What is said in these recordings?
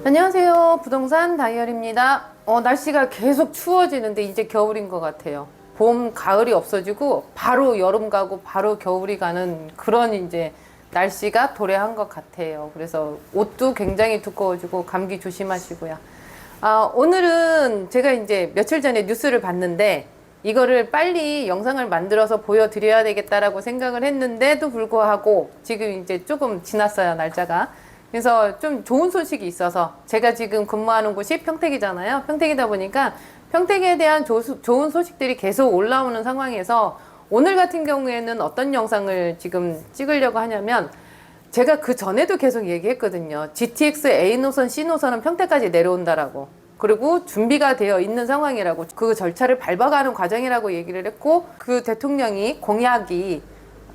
안녕하세요. 부동산 다이어리입니다. 날씨가 계속 추워지는데 이제 겨울인 것 같아요. 봄, 가을이 없어지고 바로 여름 가고 바로 겨울이 가는 그런 이제 날씨가 도래한 것 같아요. 그래서 옷도 굉장히 두꺼워지고 감기 조심하시고요. 오늘은 제가 이제 며칠 전에 뉴스를 봤는데 이거를 빨리 영상을 만들어서 보여드려야 되겠다라고 생각을 했는데도 불구하고 지금 이제 조금 지났어요, 날짜가. 그래서 좀 좋은 소식이 있어서 제가 지금 근무하는 곳이 평택이잖아요. 평택이다 보니까 평택에 대한 좋은 소식들이 계속 올라오는 상황에서 오늘 같은 경우에는 어떤 영상을 지금 찍으려고 하냐면 제가 그 전에도 계속 얘기했거든요. GTX A노선, C노선은 평택까지 내려온다라고. 그리고 준비가 되어 있는 상황이라고. 그 절차를 밟아가는 과정이라고 얘기를 했고 그 대통령이 공약이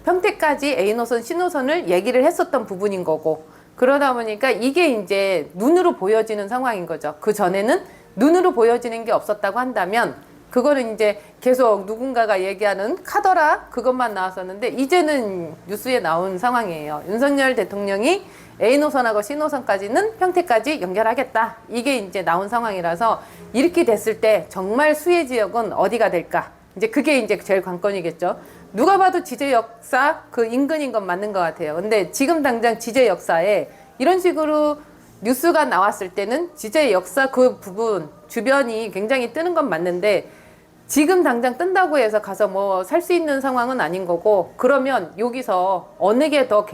평택까지 A노선, C노선을 얘기를 했었던 부분인 거고 그러다 보니까 이게 이제 눈으로 보여지는 상황인 거죠. 그 전에는 눈으로 보여지는 게 없었다고 한다면 그거는 이제 계속 누군가가 얘기하는 카더라 그것만 나왔었는데 이제는 뉴스에 나온 상황이에요. 윤석열 대통령이 A노선하고 C노선까지는 평택까지 연결하겠다. 이게 이제 나온 상황이라서 이렇게 됐을 때 정말 수혜 지역은 어디가 될까? 이제 그게 이제 제일 관건이겠죠. 누가 봐도 지제 역사 그 인근인 건 맞는 것 같아요. 근데 지금 당장 지제 역사에 이런 식으로 뉴스가 나왔을 때는 지제 역사 그 부분 주변이 굉장히 뜨는 건 맞는데 지금 당장 뜬다고 해서 가서 뭐 살 수 있는 상황은 아닌 거고 그러면 여기서 어느 게 더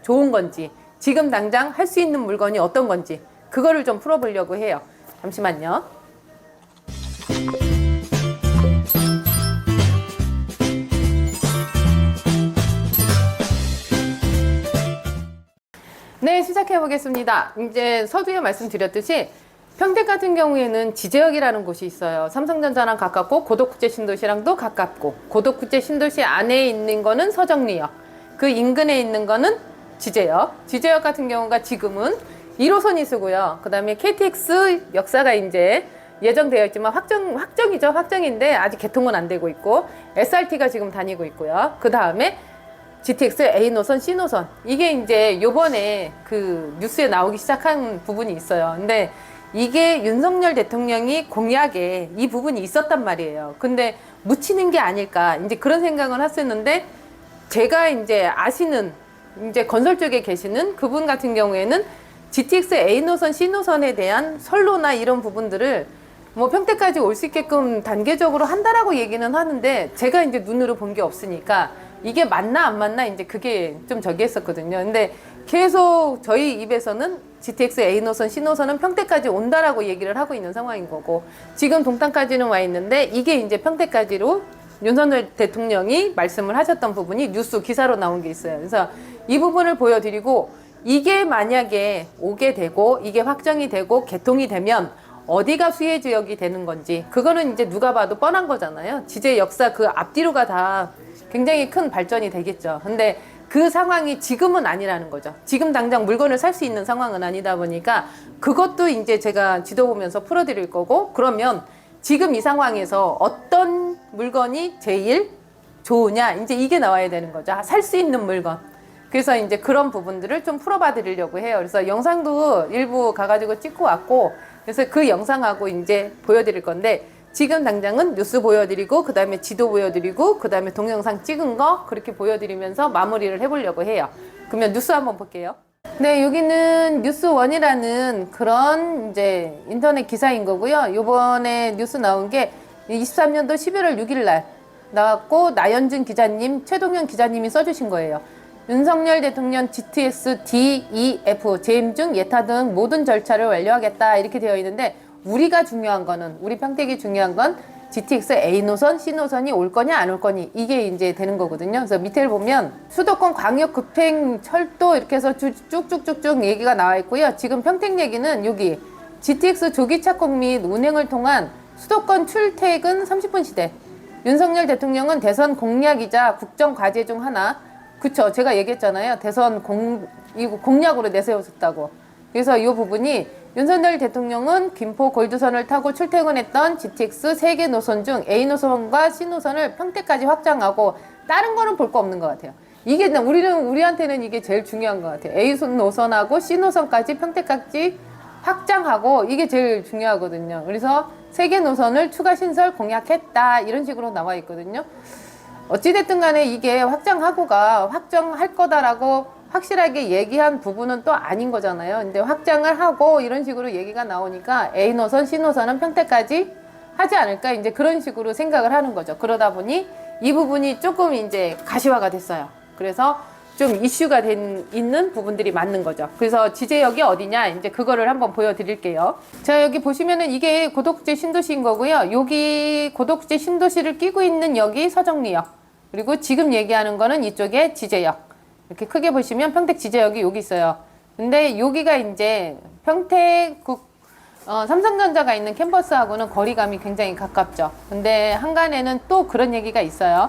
좋은 건지 지금 당장 할 수 있는 물건이 어떤 건지 그거를 좀 풀어보려고 해요. 잠시만요. 네, 시작해 보겠습니다. 이제 서두에 말씀드렸듯이 평택 같은 경우에는 지제역이라는 곳이 있어요. 삼성전자랑 가깝고 고덕국제 신도시랑도 가깝고 고덕국제 신도시 안에 있는 거는 서정리역 그 인근에 있는 거는 지제역 지제역 같은 경우가 지금은 1호선이 쓰고요. 그 다음에 KTX 역사가 이제 예정되어 있지만 확정이죠. 확정인데 아직 개통은 안 되고 있고 SRT가 지금 다니고 있고요. 그 다음에 GTX A노선, C노선 이게 이제 요번에 그 뉴스에 나오기 시작한 부분이 있어요. 근데 이게 윤석열 대통령이 공약에 이 부분이 있었단 말이에요. 근데 묻히는 게 아닐까 이제 그런 생각을 했었는데 제가 이제 아시는 이제 건설 쪽에 계시는 그분 같은 경우에는 GTX A노선, C노선에 대한 선로나 이런 부분들을 뭐 평택까지 올 수 있게끔 단계적으로 한다라고 얘기는 하는데 제가 이제 눈으로 본 게 없으니까 이게 맞나 안 맞나 이제 그게 좀 저기 했었거든요. 근데 계속 저희 입에서는 GTX A노선, C노선은 평택까지 온다라고 얘기를 하고 있는 상황인 거고 지금 동탄까지는 와 있는데 이게 이제 평택까지로 윤석열 대통령이 말씀을 하셨던 부분이 뉴스 기사로 나온 게 있어요. 그래서 이 부분을 보여드리고 이게 만약에 오게 되고 이게 확정이 되고 개통이 되면 어디가 수혜 지역이 되는 건지 그거는 이제 누가 봐도 뻔한 거잖아요. 지제 역사 그 앞뒤로가 다 굉장히 큰 발전이 되겠죠. 근데 그 상황이 지금은 아니라는 거죠. 지금 당장 물건을 살 수 있는 상황은 아니다 보니까 그것도 이제 제가 지도 보면서 풀어드릴 거고 그러면 지금 이 상황에서 어떤 물건이 제일 좋으냐 이제 이게 나와야 되는 거죠. 살 수 있는 물건. 그래서 이제 그런 부분들을 좀 풀어봐 드리려고 해요. 그래서 영상도 일부 가가지고 찍고 왔고 그래서 그 영상하고 이제 보여드릴 건데 지금 당장은 뉴스 보여드리고 그 다음에 지도 보여드리고 그 다음에 동영상 찍은 거 그렇게 보여드리면서 마무리를 해보려고 해요. 그러면 뉴스 한번 볼게요. 네, 여기는 뉴스원이라는 그런 이제 인터넷 기사인 거고요. 요번에 뉴스 나온 게 23년도 11월 6일 날 나왔고 나연준 기자님, 최동현 기자님이 써주신 거예요. 윤석열 대통령 GTX DEF 재임 중 예타 등 모든 절차를 완료하겠다 이렇게 되어 있는데 우리가 중요한 거는 우리 평택이 중요한 건 GTX A노선, C노선이 올 거냐 안 올 거니 이게 이제 되는 거거든요. 그래서 밑에 보면 수도권 광역 급행 철도 이렇게 해서 쭉쭉쭉쭉 얘기가 나와 있고요. 지금 평택 얘기는 여기 GTX 조기 착공 및 운행을 통한 수도권 출퇴근 30분 시대 윤석열 대통령은 대선 공약이자 국정 과제 중 하나 그쵸 제가 얘기했잖아요. 대선 공약으로 내세웠었다고. 그래서 이 부분이 윤석열 대통령은 김포 골드선을 타고 출퇴근했던 GTX 3개 노선 중 A노선과 C노선을 평택까지 확장하고 다른 거는 볼 거 없는 것 같아요. 이게 우리한테는 이게 제일 중요한 것 같아요. A 노선하고 C 노선까지 평택까지 확장하고 이게 제일 중요하거든요. 그래서 세계 노선을 추가 신설 공약했다 이런 식으로 나와 있거든요. 어찌됐든 간에 이게 확장하고가 확정할 거다라고 확실하게 얘기한 부분은 또 아닌 거잖아요. 근데 확장을 하고 이런 식으로 얘기가 나오니까 A 노선, C 노선은 평택까지 하지 않을까 이제 그런 식으로 생각을 하는 거죠. 그러다 보니 이 부분이 조금 이제 가시화가 됐어요. 그래서 좀 이슈가 있는 부분들이 맞는 거죠. 그래서 지제역이 어디냐 이제 그거를 한번 보여드릴게요. 자, 여기 보시면은 이게 고덕국제 신도시인 거고요. 여기 고덕국제 신도시를 끼고 있는 역이 서정리역, 그리고 지금 얘기하는 거는 이쪽에 지제역. 이렇게 크게 보시면 평택 지제역이 여기 있어요. 근데 여기가 이제 평택 삼성전자가 있는 캠퍼스하고는 거리감이 굉장히 가깝죠. 근데 한간에는 또 그런 얘기가 있어요.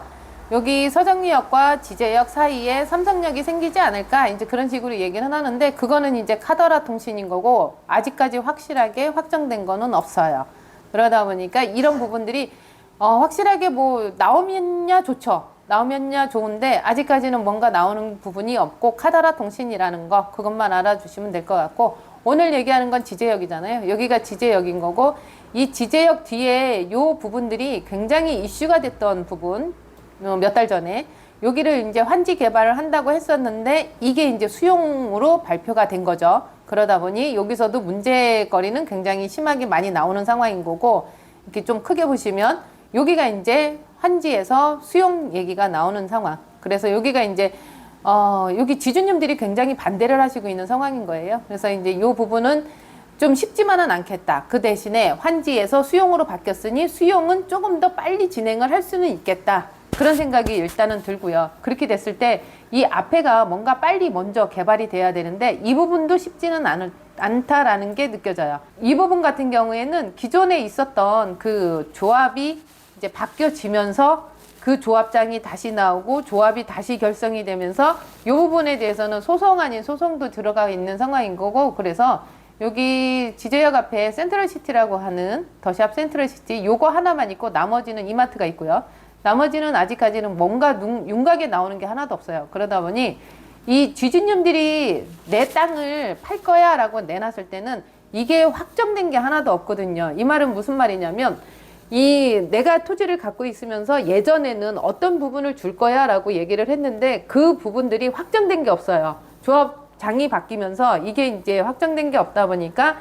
여기 서정리역과 지제역 사이에 삼성역이 생기지 않을까 이제 그런 식으로 얘기는 하는데 그거는 이제 카더라 통신인 거고 아직까지 확실하게 확정된 거는 없어요. 그러다 보니까 이런 부분들이 확실하게 뭐 나오면야 좋죠. 나오면야 좋은데 아직까지는 뭔가 나오는 부분이 없고 카더라 통신이라는 거 그것만 알아주시면 될 것 같고, 오늘 얘기하는 건 지제역이잖아요. 여기가 지제역인 거고, 이 지제역 뒤에 요 부분들이 굉장히 이슈가 됐던 부분, 몇 달 전에 여기를 이제 환지 개발을 한다고 했었는데 이게 이제 수용으로 발표가 된 거죠. 그러다 보니 여기서도 문제거리는 굉장히 심하게 많이 나오는 상황인 거고, 이렇게 좀 크게 보시면 여기가 이제 환지에서 수용 얘기가 나오는 상황. 그래서 여기가 이제 여기 지주님들이 굉장히 반대를 하시고 있는 상황인 거예요. 그래서 이제 이 부분은 좀 쉽지만은 않겠다. 그 대신에 환지에서 수용으로 바뀌었으니 수용은 조금 더 빨리 진행을 할 수는 있겠다. 그런 생각이 일단은 들고요. 그렇게 됐을 때 이 앞에가 뭔가 빨리 먼저 개발이 돼야 되는데 이 부분도 쉽지는 않다라는 게 느껴져요. 이 부분 같은 경우에는 기존에 있었던 그 조합이 이제 바뀌어지면서 그 조합장이 다시 나오고 조합이 다시 결성이 되면서 이 부분에 대해서는 소송 아닌 소송도 들어가 있는 상황인 거고, 그래서 여기 지제역 앞에 센트럴시티라고 하는 더샵 센트럴시티 요거 하나만 있고 나머지는 이마트가 있고요. 나머지는 아직까지는 뭔가 윤곽에 나오는 게 하나도 없어요. 그러다 보니 이 지주님들이 내 땅을 팔 거야 라고 내놨을 때는 이게 확정된 게 하나도 없거든요. 이 말은 무슨 말이냐면 내가 토지를 갖고 있으면서 예전에는 어떤 부분을 줄 거야 라고 얘기를 했는데 그 부분들이 확정된 게 없어요. 조합장이 바뀌면서 이게 이제 확정된 게 없다 보니까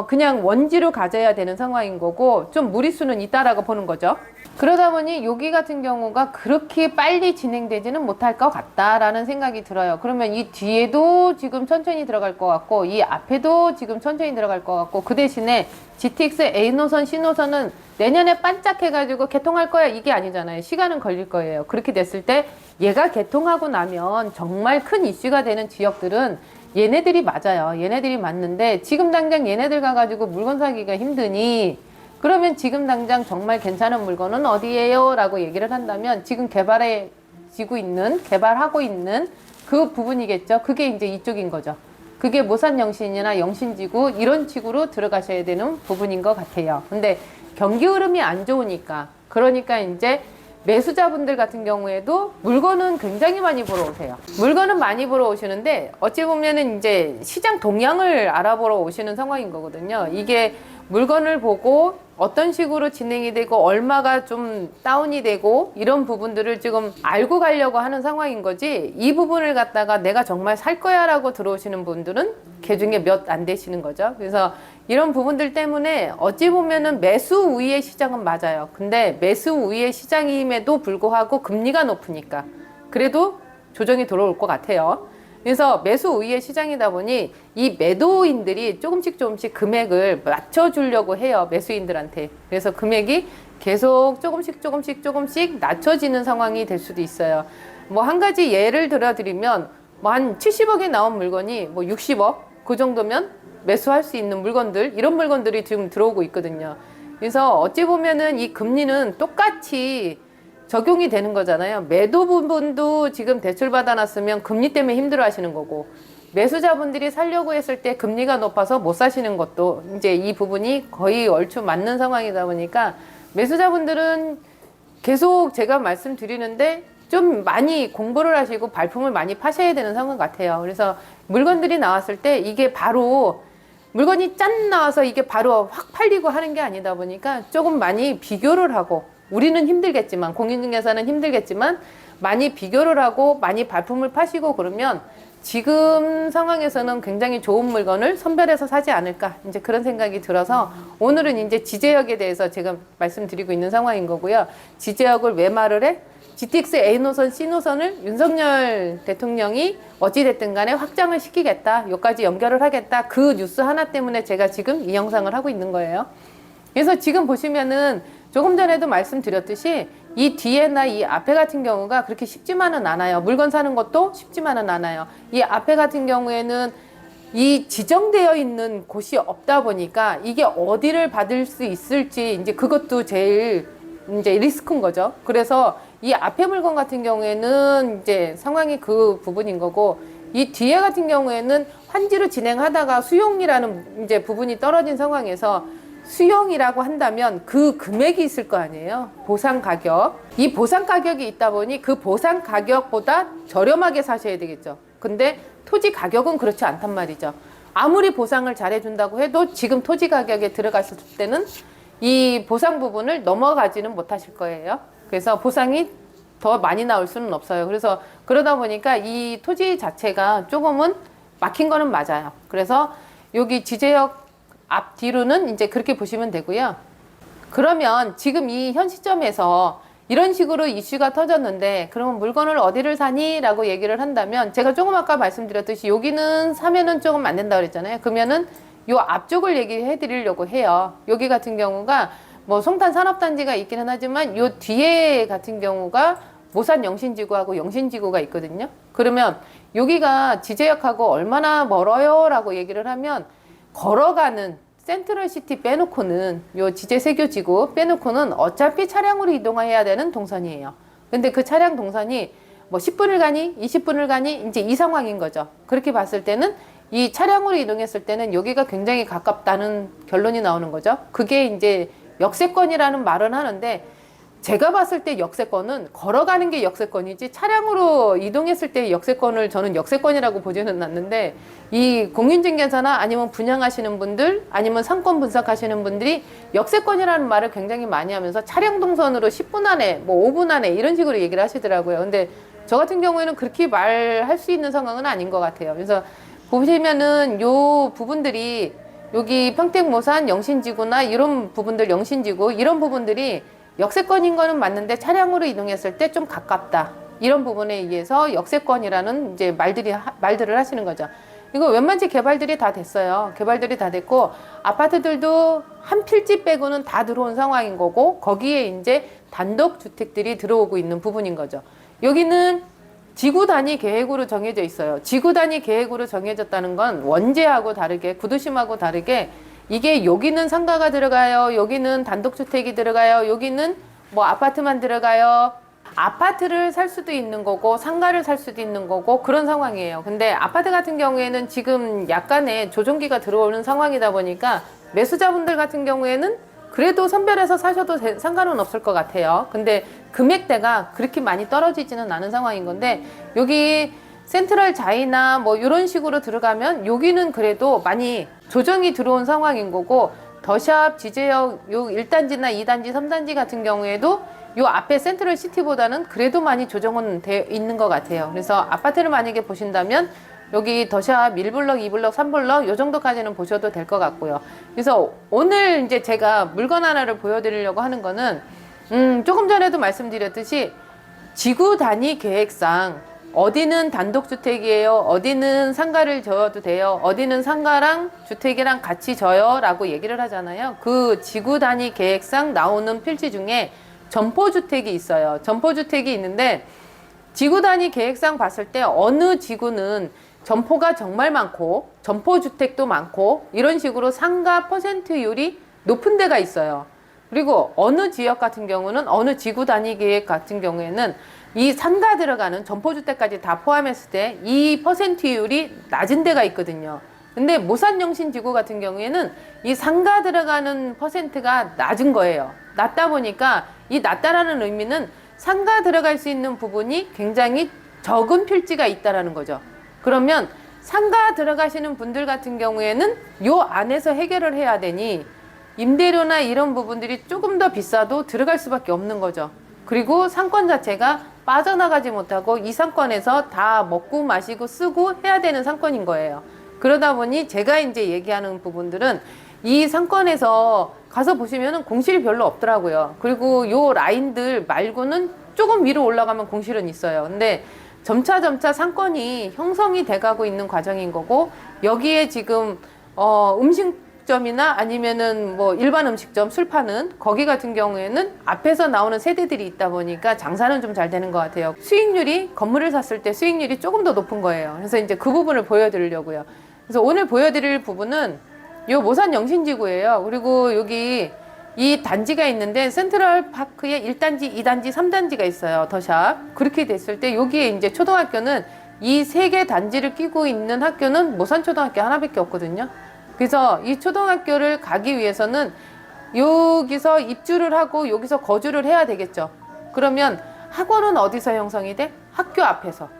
그냥 원지로 가져야 되는 상황인 거고 좀 무리수는 있다라고 보는 거죠. 그러다 보니 여기 같은 경우가 그렇게 빨리 진행되지는 못할 것 같다라는 생각이 들어요. 그러면 이 뒤에도 지금 천천히 들어갈 것 같고 이 앞에도 지금 천천히 들어갈 것 같고, 그 대신에 GTX A노선, C노선은 내년에 반짝해가지고 개통할 거야 이게 아니잖아요. 시간은 걸릴 거예요. 그렇게 됐을 때 얘가 개통하고 나면 정말 큰 이슈가 되는 지역들은 얘네들이 맞아요. 얘네들이 맞는데 지금 당장 얘네들 가가지고 물건 사기가 힘드니 그러면 지금 당장 정말 괜찮은 물건은 어디예요? 라고 얘기를 한다면 지금 개발하고 있는 그 부분이겠죠. 그게 이제 이쪽인 거죠. 그게 모산영신이나 영신지구 이런 식으로 들어가셔야 되는 부분인 것 같아요. 근데 경기 흐름이 안 좋으니까, 그러니까 이제 매수자분들 같은 경우에도 물건은 굉장히 많이 보러 오세요. 물건은 많이 보러 오시는데 어찌 보면은 이제 시장 동향을 알아보러 오시는 상황인 거거든요. 이게 물건을 보고 어떤 식으로 진행이 되고 얼마가 좀 다운이 되고 이런 부분들을 지금 알고 가려고 하는 상황인 거지, 이 부분을 갖다가 내가 정말 살 거야 라고 들어오시는 분들은 그 중에 몇 안 되시는 거죠. 그래서 이런 부분들 때문에 어찌 보면은 매수 우위의 시장은 맞아요. 근데 매수 우위의 시장임에도 불구하고 금리가 높으니까 그래도 조정이 들어올 것 같아요. 그래서 매수 우위의 시장이다 보니 이 매도인들이 조금씩 금액을 낮춰주려고 해요. 매수인들한테. 그래서 금액이 계속 조금씩 낮춰지는 상황이 될 수도 있어요. 뭐 한 가지 예를 들어드리면 뭐 한 70억에 나온 물건이 뭐 60억 그 정도면 매수할 수 있는 물건들, 이런 물건들이 지금 들어오고 있거든요. 그래서 어찌 보면은 이 금리는 똑같이 적용이 되는 거잖아요. 매도 부분도 지금 대출 받아놨으면 금리 때문에 힘들어 하시는 거고, 매수자분들이 살려고 했을 때 금리가 높아서 못 사시는 것도 이제 이 부분이 거의 얼추 맞는 상황이다 보니까 매수자분들은 계속 제가 말씀드리는데 좀 많이 공부를 하시고 발품을 많이 파셔야 되는 상황 같아요. 그래서 물건들이 나왔을 때 이게 바로 물건이 짠 나와서 이게 바로 확 팔리고 하는 게 아니다 보니까 조금 많이 비교를 하고, 우리는 힘들겠지만, 공인중개사는 힘들겠지만 많이 비교를 하고 많이 발품을 파시고 그러면 지금 상황에서는 굉장히 좋은 물건을 선별해서 사지 않을까, 이제 그런 생각이 들어서 오늘은 이제 지제역에 대해서 제가 말씀드리고 있는 상황인 거고요. 지제역을 왜 말을 해? GTX A노선, C노선을 윤석열 대통령이 어찌됐든 간에 확장을 시키겠다, 여기까지 연결을 하겠다, 그 뉴스 하나 때문에 제가 지금 이 영상을 하고 있는 거예요. 그래서 지금 보시면은 조금 전에도 말씀드렸듯이 이 뒤에나 이 앞에 같은 경우가 그렇게 쉽지만은 않아요. 물건 사는 것도 쉽지만은 않아요. 이 앞에 같은 경우에는 이 지정되어 있는 곳이 없다 보니까 이게 어디를 받을 수 있을지 이제 그것도 제일 이제 리스크인 거죠. 그래서 이 앞에 물건 같은 경우에는 이제 상황이 그 부분인 거고, 이 뒤에 같은 경우에는 환지로 진행하다가 수용이라는 이제 부분이 떨어진 상황에서 수용이라고 한다면 그 금액이 있을 거 아니에요. 보상 가격. 이 보상 가격이 있다 보니 그 보상 가격보다 저렴하게 사셔야 되겠죠. 근데 토지 가격은 그렇지 않단 말이죠. 아무리 보상을 잘해준다고 해도 지금 토지 가격에 들어갔을 때는 이 보상 부분을 넘어가지는 못하실 거예요. 그래서 보상이 더 많이 나올 수는 없어요. 그래서 그러다 보니까 이 토지 자체가 조금은 막힌 거는 맞아요. 그래서 여기 지제역 앞뒤로는 이제 그렇게 보시면 되고요. 그러면 지금 이 현 시점에서 이런 식으로 이슈가 터졌는데 그러면 물건을 어디를 사니? 라고 얘기를 한다면, 제가 조금 아까 말씀드렸듯이 여기는 사면은 조금 안 된다고 그랬잖아요. 그러면은 요 앞쪽을 얘기해 드리려고 해요. 여기 같은 경우가 뭐 송탄 산업단지가 있기는 하지만 요 뒤에 같은 경우가 모산 영신지구하고 영신지구가 있거든요. 그러면 여기가 지제역하고 얼마나 멀어요? 라고 얘기를 하면, 걸어가는 센트럴시티 빼놓고는, 요 지제 세교지구 빼놓고는 어차피 차량으로 이동해야 되는 동선이에요. 근데 그 차량 동선이 뭐 10분을 가니 20분을 가니 이제 이 상황인 거죠. 그렇게 봤을 때는 이 차량으로 이동했을 때는 여기가 굉장히 가깝다는 결론이 나오는 거죠. 그게 이제 역세권이라는 말은 하는데, 제가 봤을 때 역세권은 걸어가는 게 역세권이지 차량으로 이동했을 때 역세권을 저는 역세권이라고 보지는 않는데, 이 공인중개사나 아니면 분양하시는 분들 아니면 상권 분석하시는 분들이 역세권이라는 말을 굉장히 많이 하면서 차량 동선으로 10분 안에 뭐 5분 안에 이런 식으로 얘기를 하시더라고요. 근데 저 같은 경우에는 그렇게 말할 수 있는 상황은 아닌 것 같아요. 그래서 보시면은 요 부분들이 여기 평택 모산 영신지구나 이런 부분들, 영신지구 이런 부분들이 역세권인 거는 맞는데 차량으로 이동했을 때 좀 가깝다, 이런 부분에 의해서 역세권이라는 이제 말들을 하시는 거죠. 이거 웬만치 개발들이 다 됐어요. 개발들이 다 됐고 아파트들도 한 필지 빼고는 다 들어온 상황인 거고, 거기에 이제 단독 주택들이 들어오고 있는 부분인 거죠. 여기는 지구 단위 계획으로 정해져 있어요. 지구 단위 계획으로 정해졌다는 건 원제하고 다르게, 구도심하고 다르게 이게 여기는 상가가 들어가요, 여기는 단독주택이 들어가요, 여기는 뭐 아파트만 들어가요. 아파트를 살 수도 있는 거고 상가를 살 수도 있는 거고 그런 상황이에요. 근데 아파트 같은 경우에는 지금 약간의 조정기가 들어오는 상황이다 보니까 매수자분들 같은 경우에는 그래도 선별해서 사셔도 상관은 없을 것 같아요. 근데 금액대가 그렇게 많이 떨어지지는 않은 상황인 건데, 여기 센트럴 자이나 뭐 이런 식으로 들어가면 여기는 그래도 많이 조정이 들어온 상황인 거고, 더샵, 지제역 요 1단지나 2단지, 3단지 같은 경우에도 요 앞에 센트럴 시티보다는 그래도 많이 조정은 되어 있는 것 같아요. 그래서 아파트를 만약에 보신다면 여기 더샵 1블럭, 2블럭, 3블럭 요 정도까지는 보셔도 될 것 같고요. 그래서 오늘 이제 제가 물건 하나를 보여드리려고 하는 거는 조금 전에도 말씀드렸듯이 지구 단위 계획상 어디는 단독주택이에요, 어디는 상가를 지어도 돼요, 어디는 상가랑 주택이랑 같이 져요 라고 얘기를 하잖아요. 그 지구 단위 계획상 나오는 필지 중에 점포주택이 있어요. 점포주택이 있는데 지구 단위 계획상 봤을 때 어느 지구는 점포가 정말 많고 점포주택도 많고 이런 식으로 상가 퍼센트율이 높은 데가 있어요. 그리고 어느 지역 같은 경우는, 어느 지구 단위 계획 같은 경우에는 이 상가 들어가는 점포주택까지 다 포함했을 때 이 퍼센트율이 낮은 데가 있거든요. 근데 모산영신지구 같은 경우에는 이 상가 들어가는 퍼센트가 낮은 거예요. 낮다 보니까 이 낮다라는 의미는 상가 들어갈 수 있는 부분이 굉장히 적은 필지가 있다라는 거죠. 그러면 상가 들어가시는 분들 같은 경우에는 요 안에서 해결을 해야 되니 임대료나 이런 부분들이 조금 더 비싸도 들어갈 수밖에 없는 거죠. 그리고 상권 자체가 빠져나가지 못하고 이 상권에서 다 먹고 마시고 쓰고 해야 되는 상권인 거예요. 그러다 보니 제가 이제 얘기하는 부분들은 이 상권에서 가서 보시면은 공실이 별로 없더라고요. 그리고 요 라인들 말고는 조금 위로 올라가면 공실은 있어요. 근데 점차 상권이 형성이 돼가고 있는 과정인 거고, 여기에 지금 음식점이나 아니면은 뭐 일반 음식점 술 파는 거기 같은 경우에는 앞에서 나오는 세대들이 있다 보니까 장사는 좀 잘 되는 것 같아요. 수익률이 건물을 샀을 때 수익률이 조금 더 높은 거예요. 그래서 이제 그 부분을 보여드리려고요. 그래서 오늘 보여드릴 부분은 요 모산 영신지구예요. 그리고 여기 이 단지가 있는데 센트럴파크에 1단지, 2단지, 3단지가 있어요. 더샵. 그렇게 됐을 때 여기에 이제 초등학교는 이 세 개 단지를 끼고 있는 학교는 모산초등학교 하나밖에 없거든요. 그래서 이 초등학교를 가기 위해서는 여기서 입주를 하고 여기서 거주를 해야 되겠죠. 그러면 학원은 어디서 형성이 돼? 학교 앞에서.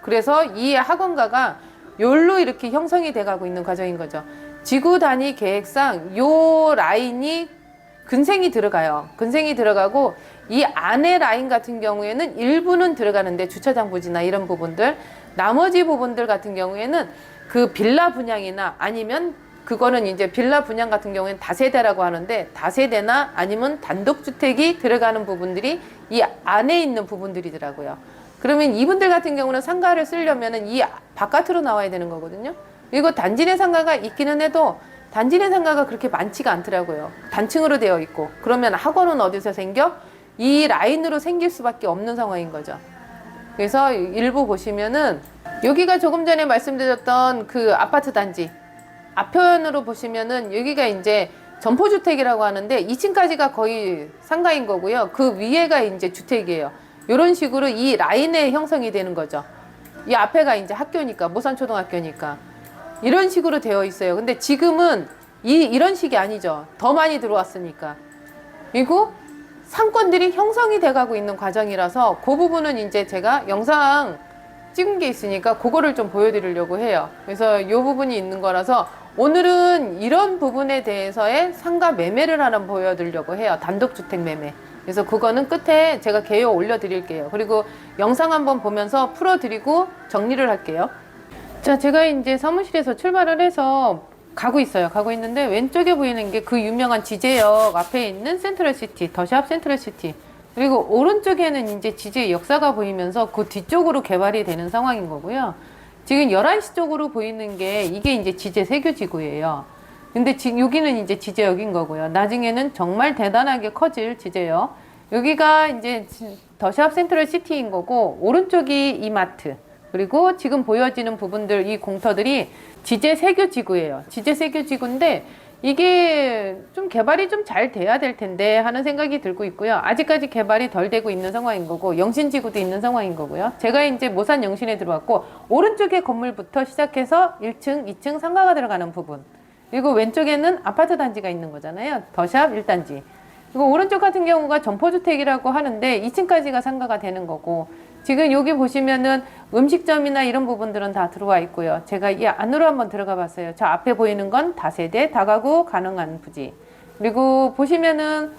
그래서 이 학원가가 요로 이렇게 형성이 돼가고 있는 과정인 거죠. 지구 단위 계획상 요 라인이 근생이 들어가요. 근생이 들어가고 이 안에 라인 같은 경우에는 일부는 들어가는데 주차장 부지나 이런 부분들, 나머지 부분들 같은 경우에는 그 빌라 분양이나 아니면 그거는 이제 빌라 분양 같은 경우에는 다세대라고 하는데 다세대나 아니면 단독주택이 들어가는 부분들이 이 안에 있는 부분들이더라고요. 그러면 이분들 같은 경우는 상가를 쓰려면은 이 바깥으로 나와야 되는 거거든요. 그리고 단지 내 상가가 있기는 해도 단지 내 상가가 그렇게 많지가 않더라고요. 단층으로 되어 있고. 그러면 학원은 어디서 생겨? 이 라인으로 생길 수밖에 없는 상황인 거죠. 그래서 일부 보시면은 여기가 조금 전에 말씀드렸던 그 아파트 단지 앞편으로 보시면은 여기가 이제 점포주택이라고 하는데 2층까지가 거의 상가인 거고요. 그 위에가 이제 주택이에요. 이런 식으로 이 라인에 형성이 되는 거죠. 이 앞에가 이제 학교니까, 모산초등학교니까. 이런 식으로 되어 있어요. 근데 지금은 이런 식이 아니죠. 더 많이 들어왔으니까. 그리고 상권들이 형성이 돼가고 있는 과정이라서 그 부분은 이제 제가 영상 찍은 게 있으니까 그거를 좀 보여드리려고 해요. 그래서 이 부분이 있는 거라서 오늘은 이런 부분에 대해서의 상가 매매를 하나 보여드리려고 해요. 단독주택 매매. 그래서 그거는 끝에 제가 개요 올려드릴게요. 그리고 영상 한번 보면서 풀어드리고 정리를 할게요. 자, 제가 이제 사무실에서 출발을 해서 가고 있어요. 가고 있는데 왼쪽에 보이는 게 그 유명한 지제역 앞에 있는 센트럴시티, 더샵 센트럴시티. 그리고 오른쪽에는 이제 지제 역사가 보이면서 그 뒤쪽으로 개발이 되는 상황인 거고요. 지금 11시 쪽으로 보이는 게 이게 이제 지제 세교지구예요. 근데 여기는 이제 지제역인 거고요. 나중에는 정말 대단하게 커질 지제역. 여기가 이제 더샵 센트럴시티인 거고, 오른쪽이 이마트. 그리고 지금 보여지는 부분들, 이 공터들이 지제 세교지구예요. 지제 세교지구인데 이게 좀 개발이 좀 잘 돼야 될 텐데 하는 생각이 들고 있고요. 아직까지 개발이 덜 되고 있는 상황인 거고, 영신지구도 있는 상황인 거고요. 제가 이제 모산 영신에 들어왔고, 오른쪽에 건물부터 시작해서 1층, 2층 상가가 들어가는 부분. 그리고 왼쪽에는 아파트 단지가 있는 거잖아요. 더샵 1단지. 그리고 오른쪽 같은 경우가 점포주택이라고 하는데 2층까지가 상가가 되는 거고, 지금 여기 보시면은 음식점이나 이런 부분들은 다 들어와 있고요. 제가 이 안으로 한번 들어가 봤어요. 저 앞에 보이는 건 다세대, 다가구 가능한 부지. 그리고 보시면은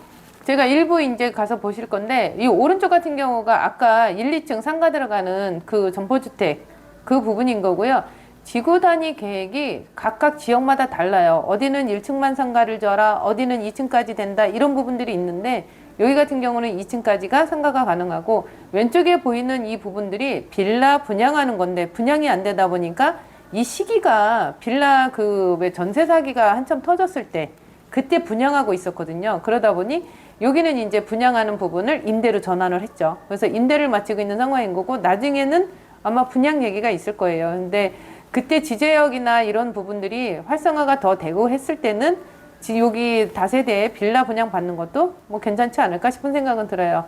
제가 일부 이제 가서 보실 건데, 이 오른쪽 같은 경우가 아까 1, 2층 상가 들어가는 그 점포주택 그 부분인 거고요. 지구 단위 계획이 각각 지역마다 달라요. 어디는 1층만 상가를 줘라, 어디는 2층까지 된다, 이런 부분들이 있는데, 여기 같은 경우는 2층까지가 상가가 가능하고, 왼쪽에 보이는 이 부분들이 빌라 분양하는 건데 분양이 안 되다 보니까 이 시기가 빌라 그 왜 전세 사기가 한참 터졌을 때 그때 분양하고 있었거든요. 그러다 보니 여기는 이제 분양하는 부분을 임대로 전환을 했죠. 그래서 임대를 마치고 있는 상황인 거고, 나중에는 아마 분양 얘기가 있을 거예요. 근데 그때 지제역이나 이런 부분들이 활성화가 더 되고 했을 때는 여기 다세대에 빌라 분양 받는 것도 뭐 괜찮지 않을까 싶은 생각은 들어요.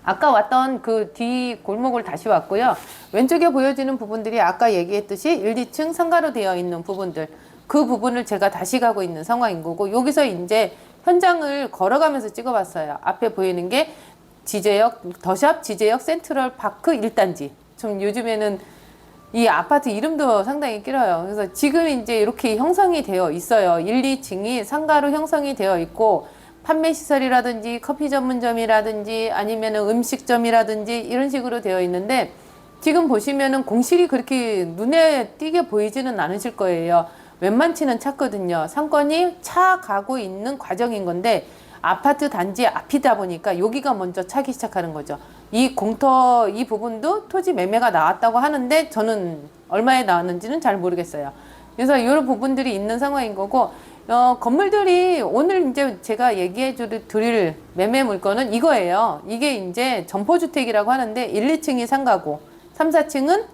아까 왔던 그 뒤 골목을 다시 왔고요. 왼쪽에 보여지는 부분들이 아까 얘기했듯이 1, 2층 상가로 되어 있는 부분들, 그 부분을 제가 다시 가고 있는 상황인 거고, 여기서 이제 현장을 걸어가면서 찍어봤어요. 앞에 보이는 게 지제역, 더샵 지제역 센트럴파크 1단지. 좀 요즘에는 이 아파트 이름도 상당히 길어요. 그래서 지금 이제 이렇게 형성이 되어 있어요. 1, 2층이 상가로 형성이 되어 있고, 판매 시설이라든지 커피 전문점이라든지 아니면은 음식점이라든지 이런 식으로 되어 있는데, 지금 보시면은 공실이 그렇게 눈에 띄게 보이지는 않으실 거예요. 웬만치는 찾거든요. 상권이 차 가고 있는 과정인 건데, 아파트 단지 앞이다 보니까 여기가 먼저 차기 시작하는 거죠. 이 공터 이 부분도 토지 매매가 나왔다고 하는데 저는 얼마에 나왔는지는 잘 모르겠어요. 그래서 이런 부분들이 있는 상황인 거고, 건물들이 오늘 이제 제가 얘기해 드릴 매매 물건은 이거예요. 이게 이제 점포주택이라고 하는데 1, 2층이 상가고 3, 4층은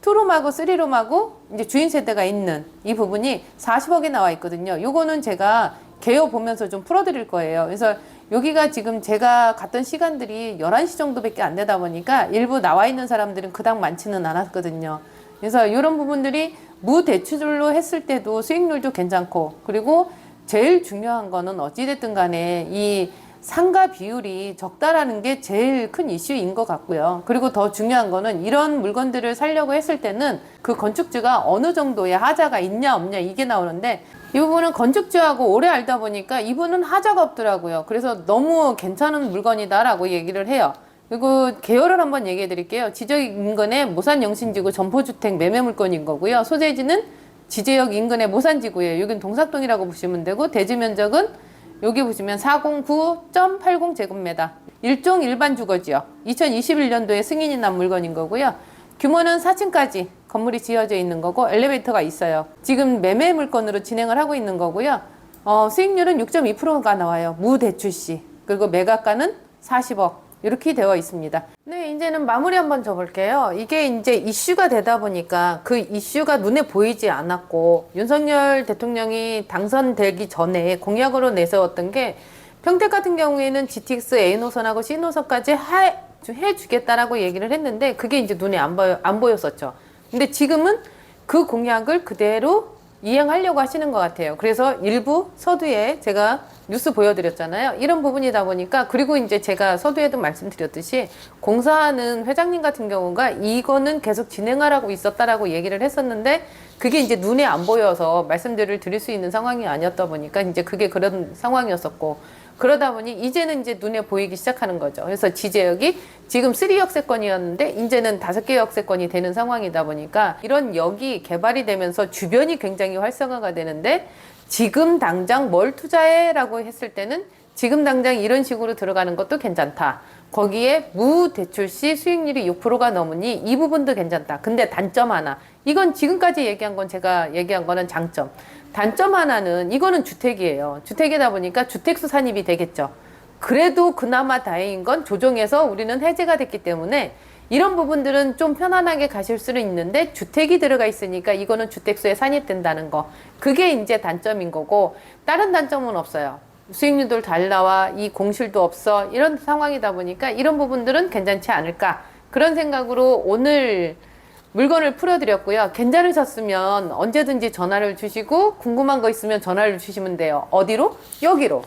투룸하고 3룸하고 이제 주인 세대가 있는 이 부분이 40억에 나와 있거든요. 요거는 제가 개요 보면서 좀 풀어드릴 거예요. 그래서 여기가 지금 제가 갔던 시간들이 11시 정도밖에 안 되다 보니까 일부 나와 있는 사람들은 그닥 많지는 않았거든요. 그래서 이런 부분들이 무대출로 했을 때도 수익률도 괜찮고, 그리고 제일 중요한 거는 어찌됐든 간에 이 상가 비율이 적다라는 게 제일 큰 이슈인 것 같고요. 그리고 더 중요한 거는 이런 물건들을 사려고 했을 때는 그 건축주가 어느 정도의 하자가 있냐 없냐 이게 나오는데, 이 부분은 건축주하고 오래 알다 보니까 이분은 하자가 없더라고요. 그래서 너무 괜찮은 물건이다라고 얘기를 해요. 그리고 계열을 한번 얘기해 드릴게요. 지적 인근의 모산 영신지구 점포주택 매매 물건인 거고요. 소재지는 지제역 인근의 모산지구예요. 여긴 동삭동이라고 보시면 되고, 대지 면적은 여기 보시면 409.80제곱미터. 일종 일반 주거지역. 2021년도에 승인이 난 물건인 거고요. 규모는 4층까지 건물이 지어져 있는 거고 엘리베이터가 있어요. 지금 매매 물건으로 진행을 하고 있는 거고요. 수익률은 6.2%가 나와요. 무대출시. 그리고 매각가는 40억. 이렇게 되어 있습니다. 네, 이제는 마무리 한번 줘볼게요. 이게 이제 이슈가 되다 보니까 그 이슈가 눈에 보이지 않았고, 윤석열 대통령이 당선되기 전에 공약으로 내세웠던 게 평택 같은 경우에는 GTX A노선하고 C노선까지 해주겠다라고 얘기를 했는데, 그게 이제 눈에 안 보였었죠. 근데 지금은 그 공약을 그대로 이행하려고 하시는 것 같아요. 그래서 일부 서두에 제가 뉴스 보여드렸잖아요. 이런 부분이다 보니까, 그리고 이제 제가 서두에도 말씀드렸듯이 공사하는 회장님 같은 경우가 이거는 계속 진행하라고 있었다라고 얘기를 했었는데, 그게 이제 눈에 안 보여서 말씀들을 드릴 수 있는 상황이 아니었다 보니까 이제 그게 그런 상황이었었고, 그러다 보니 이제는 이제 눈에 보이기 시작하는 거죠. 그래서 지제역이 지금 3역세권이었는데 이제는 5개 역세권이 되는 상황이다 보니까, 이런 역이 개발이 되면서 주변이 굉장히 활성화가 되는데, 지금 당장 뭘 투자해? 라고 했을 때는 지금 당장 이런 식으로 들어가는 것도 괜찮다. 거기에 무대출 시 수익률이 6%가 넘으니 이 부분도 괜찮다. 근데 단점 하나. 이건 지금까지 얘기한 건, 제가 얘기한 거는 장점. 단점 하나는 이거는 주택이에요. 주택이다 보니까 주택수 산입이 되겠죠. 그래도 그나마 다행인 건 조정해서 우리는 해제가 됐기 때문에 이런 부분들은 좀 편안하게 가실 수는 있는데, 주택이 들어가 있으니까 이거는 주택수에 산입된다는 거. 그게 이제 단점인 거고, 다른 단점은 없어요. 수익률도 잘 나와, 이 공실도 없어, 이런 상황이다 보니까 이런 부분들은 괜찮지 않을까, 그런 생각으로 오늘 물건을 풀어드렸고요. 괜찮으셨으면 언제든지 전화를 주시고, 궁금한 거 있으면 전화를 주시면 돼요. 어디로? 여기로.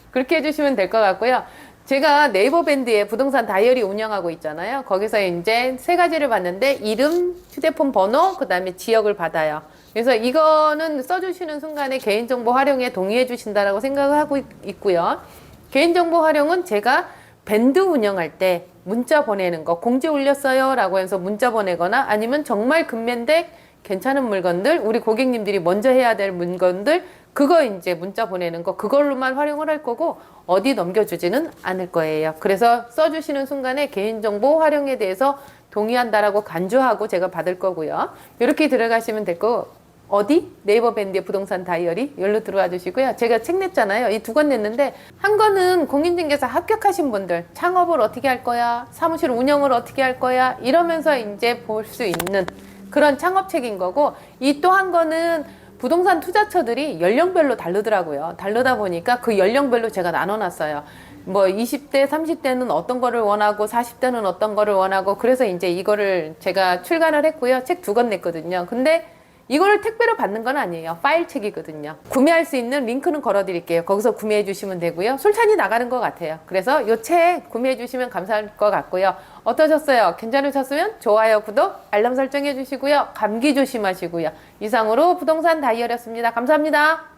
그렇게 해주시면 될 것 같고요. 제가 네이버 밴드에 부동산 다이어리 운영하고 있잖아요. 거기서 이제 3가지를 봤는데, 이름, 휴대폰 번호, 그 다음에 지역을 받아요. 그래서 이거는 써주시는 순간에 개인정보 활용에 동의해 주신다라고 생각을 하고 있고요. 개인정보 활용은 제가 밴드 운영할 때 문자 보내는 거, 공지 올렸어요 라고 해서 문자 보내거나, 아니면 정말 금매인데 괜찮은 물건들, 우리 고객님들이 먼저 해야 될 물건들, 그거 이제 문자 보내는 거, 그걸로만 활용을 할 거고 어디 넘겨주지는 않을 거예요. 그래서 써주시는 순간에 개인정보 활용에 대해서 동의한다라고 간주하고 제가 받을 거고요. 이렇게 들어가시면 될 거고, 어디? 네이버 밴드의 부동산 다이어리 여기로 들어와 주시고요. 제가 책 냈잖아요. 이 2권 냈는데, 한 권은 공인중개사 합격하신 분들, 창업을 어떻게 할 거야, 사무실 운영을 어떻게 할 거야, 이러면서 이제 볼 수 있는 그런 창업책인 거고, 이 또 한 권은 부동산 투자처들이 연령별로 다르더라고요. 다르다 보니까 그 연령별로 제가 나눠놨어요. 뭐 20대, 30대는 어떤 거를 원하고 40대는 어떤 거를 원하고, 그래서 이제 이거를 제가 출간을 했고요. 책 2권 냈거든요. 근데 이거를 택배로 받는 건 아니에요. 파일책이거든요. 구매할 수 있는 링크는 걸어드릴게요. 거기서 구매해 주시면 되고요. 솔찬히 나가는 것 같아요. 그래서 이 책 구매해 주시면 감사할 것 같고요. 어떠셨어요? 괜찮으셨으면 좋아요, 구독, 알람 설정해 주시고요. 감기 조심하시고요. 이상으로 부동산 다이어리였습니다. 감사합니다.